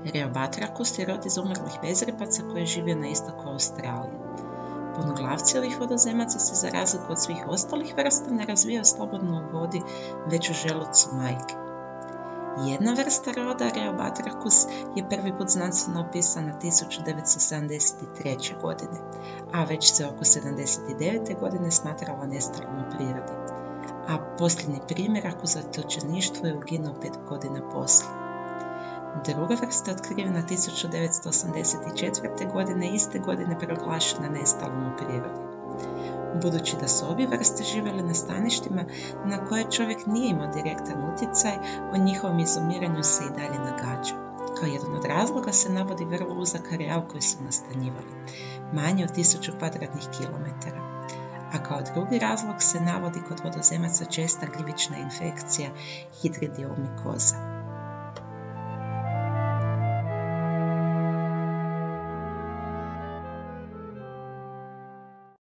Reobatrachus je rod iz umrlih bezrepaca koji je živio na istoku Australije. Punoglavci ovih vodozemaca se za razliku od svih ostalih vrsta ne razvijaju slobodno u vodi, već u želucu majke. Jedna vrsta roda, Reobatrachus, je prvi put znanstveno opisana 1973. godine, a već se oko 79. godine smatrala nestalom u prirodi, a posljednji primjerak u zatočeništvu je uginuo 5 godina poslije. Druga vrsta je otkrivena 1984. godine, iste godine proglašena nestalom u prirodi. Budući da su obje vrste živjele na staništima na koje čovjek nije imao direktan utjecaj, o njihovom izumiranju se i dalje nagađa. Kao jedan od razloga se navodi vrlo uzak areal koji su nastanjivali, manje od 1000 kvadratnih kilometara. A kao drugi razlog se navodi kod vodozemaca česta gljivična infekcija hidridiomicoza.